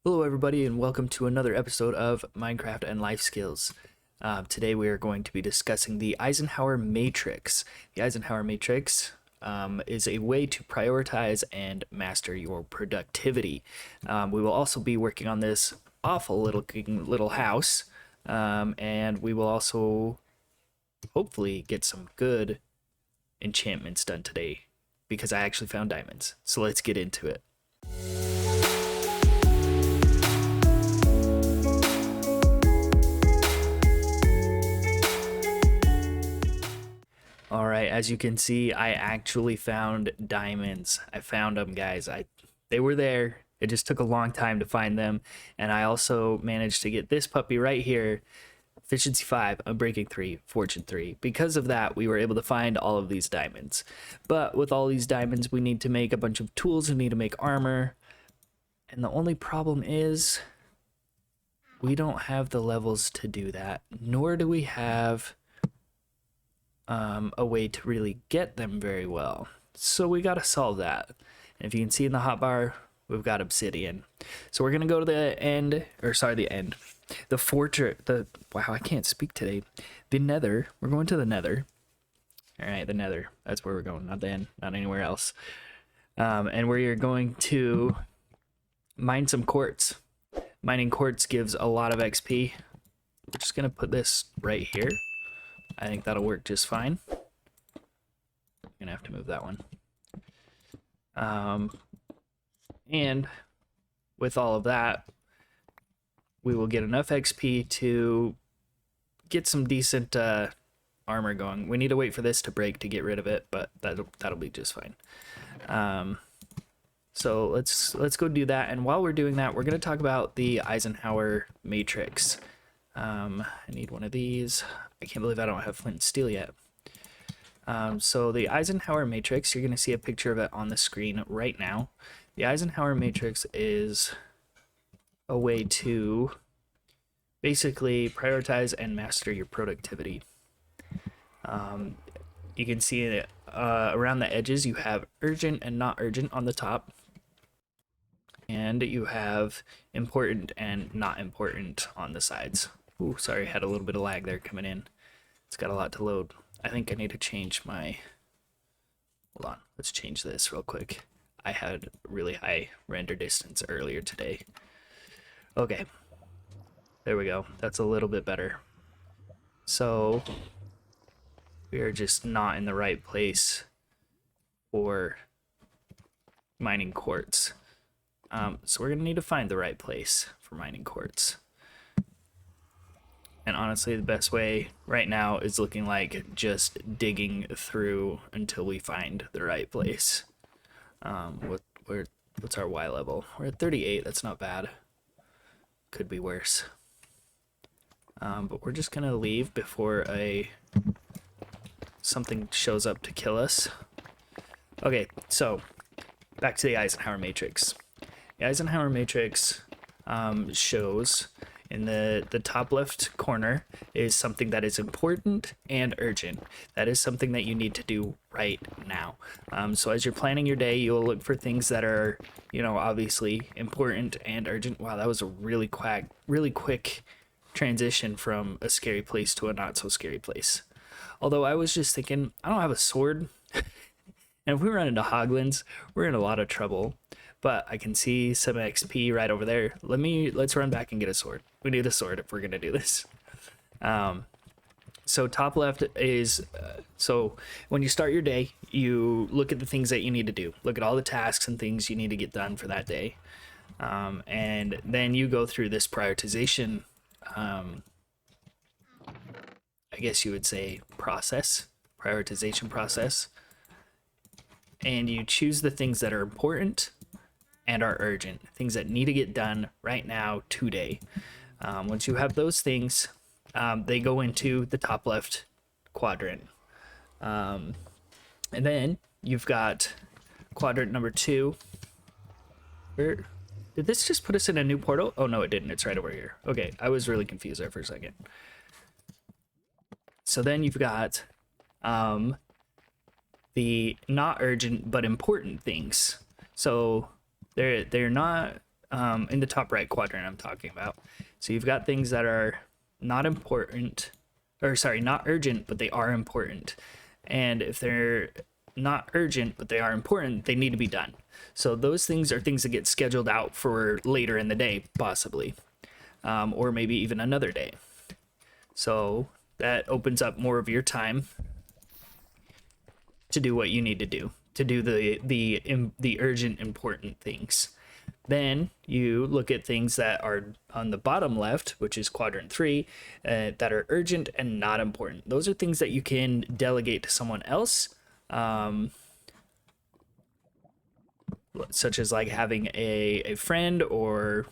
Hello everybody and welcome to another episode of Minecraft and Life Skills. Today we are going to be discussing the Eisenhower Matrix. The Eisenhower Matrix is a way to prioritize and master your productivity. We will also be working on this awful little house, and we will also hopefully get some good enchantments done today because I actually found diamonds. So let's get into it. All right, as you can see, I actually found diamonds. I found them, guys. They were there. It just took a long time to find them. And I also managed to get this puppy right here, efficiency 5, unbreaking 3, fortune 3. Because of that, we were able to find all of these diamonds. But with all these diamonds, we need to make a bunch of tools. We need to make armor. And the only problem is we don't have the levels to do that, nor do we have a way to really get them very well. So we got to solve that. And if you can see in the hotbar, we've got obsidian. So we're going to go to the fortress, wow, I can't speak today. The nether. We're going to the nether. All right, the nether. That's where we're going, not the end, not anywhere else. And we're going to mine some quartz. Mining quartz gives a lot of XP. We're just going to put this right here. I think that'll work just fine. I'm gonna have to move that one. And with all of that, we will get enough XP to get some decent armor going. We need to wait for this to break to get rid of it, but that'll be just fine. So let's go do that. And while we're doing that, we're gonna talk about the Eisenhower Matrix. I need one of these. I can't believe I don't have flint and steel yet. So the Eisenhower Matrix, you're going to see a picture of it on the screen right now. The Eisenhower Matrix is a way to basically prioritize and master your productivity. You can see it around the edges. You have urgent and not urgent on the top. And you have important and not important on the sides. Ooh, sorry, had a little bit of lag there coming in. It's got a lot to load. I think I need to change my... Hold on, let's change this real quick. I had really high render distance earlier today. Okay, there we go. That's a little bit better. So, we are just not in the right place for mining quartz. So we're going to need to find the right place for mining quartz. And honestly, the best way right now is looking like just digging through until we find the right place. What's our Y level? We're at 38. That's not bad. Could be worse. But we're just going to leave before something shows up to kill us. Okay, so back to the Eisenhower Matrix. The Eisenhower Matrix shows in the top left corner is something that is important and urgent. That is something that you need to do right now. So as you're planning your day, you'll look for things that are, obviously important and urgent. Wow, that was a really quick transition from a scary place to a not so scary place. Although I was just thinking, I don't have a sword. And if we run into hoglins, we're in a lot of trouble. But I can see some XP right over there. Let's run back and get a sword. We need a sword if we're gonna do this. So top left is, so when you start your day, you look at the things that you need to do. Look at all the tasks and things you need to get done for that day. And then you go through this prioritization, I guess you would say prioritization process. And you choose the things that are important and are urgent, things that need to get done right now, today. Once you have those things, they go into the top left quadrant. And then you've got quadrant number 2. Did this just put us in a new portal? Oh no, it didn't. It's right over here. Okay, I was really confused there for a second. So then you've got the not urgent but important things. So they're not in the top right quadrant I'm talking about. So you've got things that are not important, or sorry, not urgent, but they are important. And if they're not urgent, but they are important, they need to be done. So those things are things that get scheduled out for later in the day, possibly, or maybe even another day. So that opens up more of your time to do what you need to do the urgent, important things. Then you look at things that are on the bottom left, which is quadrant 3, that are urgent and not important. Those are things that you can delegate to someone else, such as like having a friend or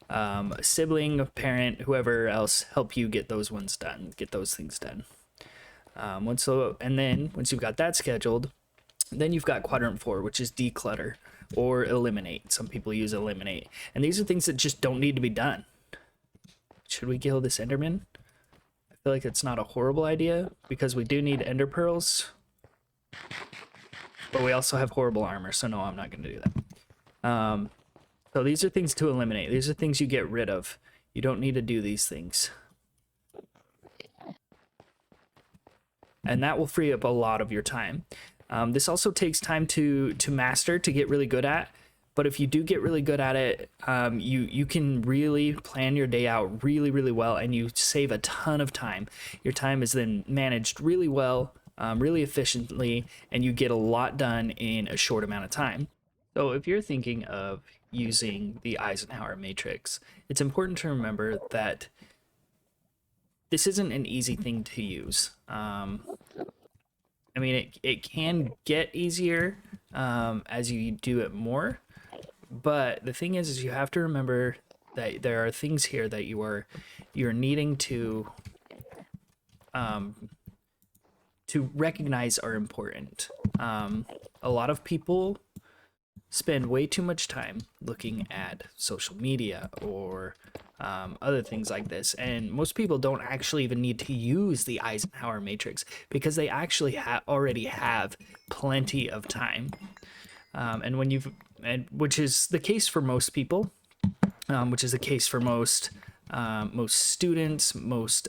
a sibling, a parent, whoever else help you get those things done. Once you've got that scheduled, then you've got quadrant 4, which is declutter or eliminate. Some people use eliminate. And these are things that just don't need to be done. Should we kill this Enderman? I feel like it's not a horrible idea because we do need Ender Pearls. But we also have horrible armor, so no, I'm not going to do that. So these are things to eliminate. These are things you get rid of. You don't need to do these things. And that will free up a lot of your time. This also takes time to master, to get really good at. But if you do get really good at it, you can really plan your day out really, really well, and you save a ton of time. Your time is then managed really well, really efficiently, and you get a lot done in a short amount of time. So if you're thinking of using the Eisenhower matrix, it's important to remember that this isn't an easy thing to use. I mean, it can get easier as you do it more, but the thing is you have to remember that there are things here that you're needing to recognize are important. A lot of people spend way too much time looking at social media or other things like this, and most people don't actually even need to use the Eisenhower matrix because they actually already have plenty of time, which is the case for most people, which is the case for most students, most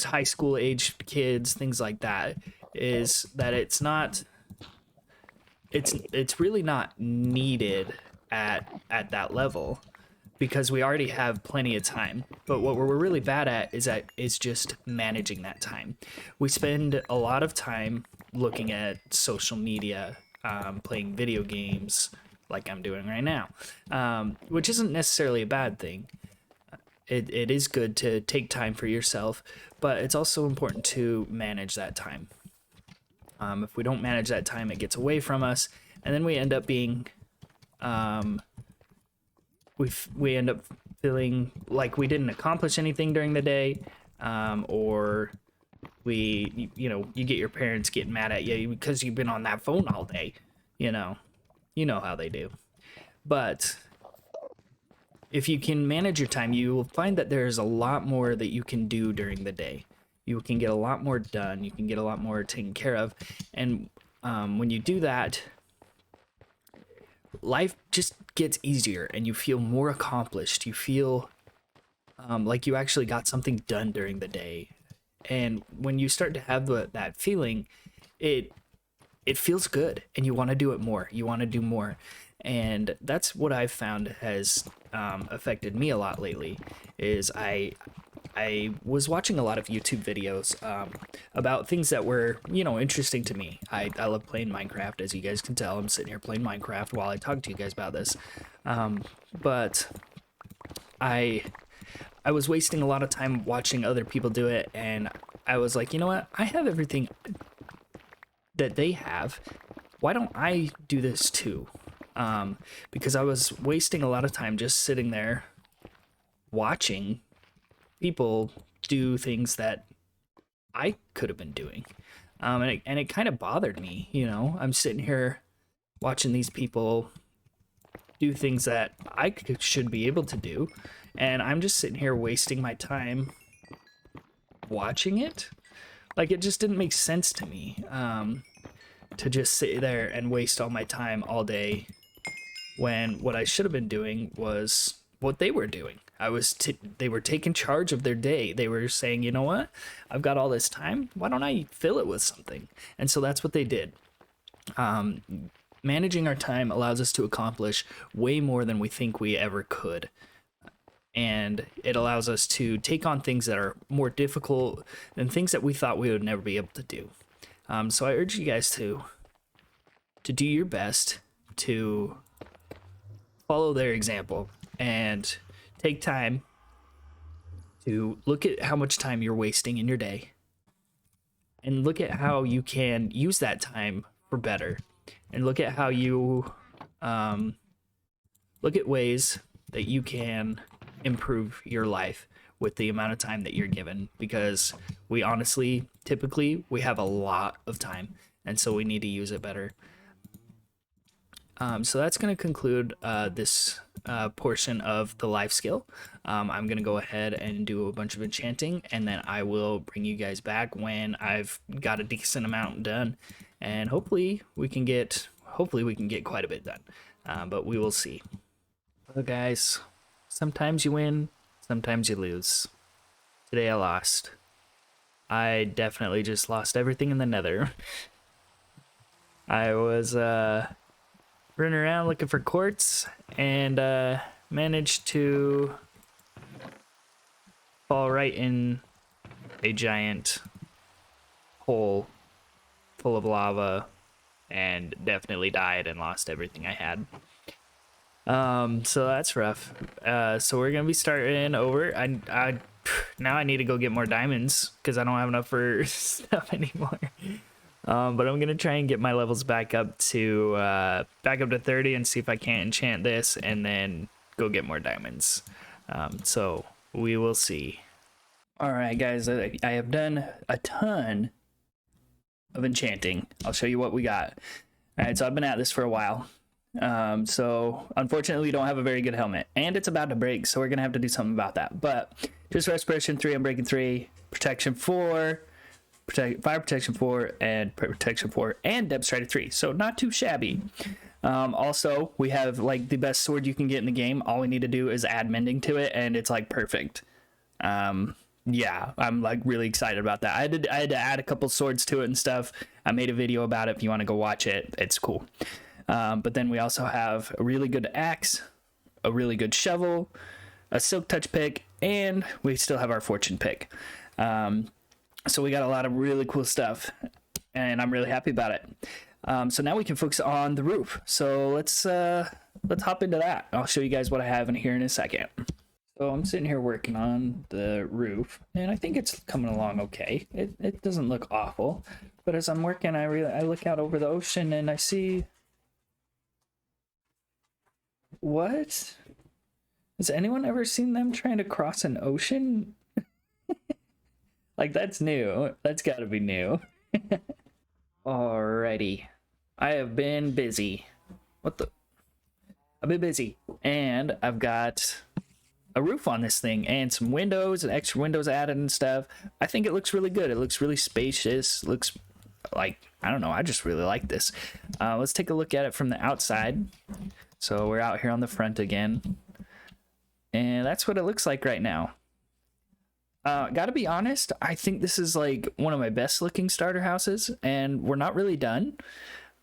high school aged kids, things like that, is that it's really not needed at that level because we already have plenty of time. But what we're really bad at is just managing that time. We spend a lot of time looking at social media, playing video games like I'm doing right now, which isn't necessarily a bad thing. It is good to take time for yourself, but it's also important to manage that time. If we don't manage that time, it gets away from us, and then we end up being we end up feeling like we didn't accomplish anything during the day, or you get your parents getting mad at you because you've been on that phone all day. You know how they do. But if you can manage your time, you will find that there's a lot more that you can do during the day. You can get a lot more done. You can get a lot more taken care of. And when you do that, life just gets easier and you feel more accomplished. You feel like you actually got something done during the day. And when you start to have that feeling, it feels good and you want to do it more. You want to do more. And that's what I've found has affected me a lot lately, is I was watching a lot of YouTube videos about things that were, interesting to me. I love playing Minecraft, as you guys can tell. I'm sitting here playing Minecraft while I talk to you guys about this. But I was wasting a lot of time watching other people do it, and I was like, you know what? I have everything that they have. Why don't I do this too? Because I was wasting a lot of time just sitting there watching people do things that I could have been doing. And it kind of bothered me, I'm sitting here watching these people do things that I should be able to do, and I'm just sitting here wasting my time watching it. Like, it just didn't make sense to me, to just sit there and waste all my time all day when what I should have been doing was what they were doing. They were taking charge of their day. They were saying, you know what, I've got all this time, why don't I fill it with something? And so that's what they did. Managing our time allows us to accomplish way more than we think we ever could, and it allows us to take on things that are more difficult than things that we thought we would never be able to do. So I urge you guys to do your best to follow their example and take time to look at how much time you're wasting in your day and look at how you can use that time for better, and look at how you look at ways that you can improve your life with the amount of time that you're given, because we honestly typically we have a lot of time, and so we need to use it better. So that's going to conclude this portion of the life skill. I'm going to go ahead and do a bunch of enchanting, and then I will bring you guys back when I've got a decent amount done, and hopefully we can get quite a bit done, but we will see. Well, guys, sometimes you win, sometimes you lose. Today I lost. I definitely just lost everything in the nether. I was running around looking for quartz and managed to fall right in a giant hole full of lava and definitely died and lost everything I had. So that's rough. So we're gonna be starting over. I now I need to go get more diamonds because I don't have enough for stuff anymore. But I'm gonna try and get my levels back up to 30 and see if I can't enchant this, and then go get more diamonds. So we will see. All right, guys, I have done a ton of enchanting. I'll show you what we got. All right, so I've been at this for a while. So unfortunately we don't have a very good helmet, and it's about to break, so we're gonna have to do something about that. But just respiration 3, unbreaking 3, protection 4, fire protection 4, and protection 4, and depth strider 3, so not too shabby. Also, we have like the best sword you can get in the game. All we need to do is add mending to it, and it's like perfect. Yeah, I'm like really excited about that. I had to add a couple swords to it and stuff. I made a video about it if you want to go watch it. It's cool. But then we also have a really good axe, a really good shovel, a silk touch pick, and we still have our fortune pick. So we got a lot of really cool stuff, and I'm really happy about it. So now we can focus on the roof. So let's hop into that. I'll show you guys what I have in here in a second. So I'm sitting here working on the roof, and I think it's coming along okay. It doesn't look awful, but as I'm working, I look out over the ocean and I see, what? Has anyone ever seen them trying to cross an ocean? Like, that's new. That's gotta be new. Alrighty. I have been busy. I've been busy. And I've got a roof on this thing and some windows and extra windows added and stuff. I think it looks really good. It looks really spacious. Looks like, I don't know, I just really like this. Let's take a look at it from the outside. So we're out here on the front again. And that's what it looks like right now. Gotta be honest, I think this is like one of my best looking starter houses, and we're not really done,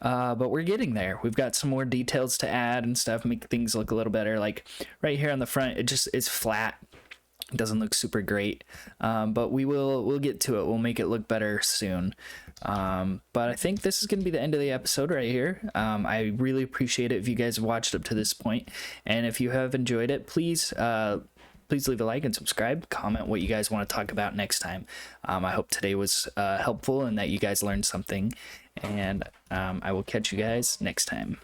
but we're getting there. We've got some more details to add and stuff, make things look a little better. Like right here on the front, it just is flat. It doesn't look super great, but we'll get to it. We'll make it look better soon. But I think this is gonna be the end of the episode right here. I really appreciate it if you guys have watched up to this point, and if you have enjoyed it, please leave a like and subscribe. Comment what you guys want to talk about next time. I hope today was helpful and that you guys learned something, and I will catch you guys next time.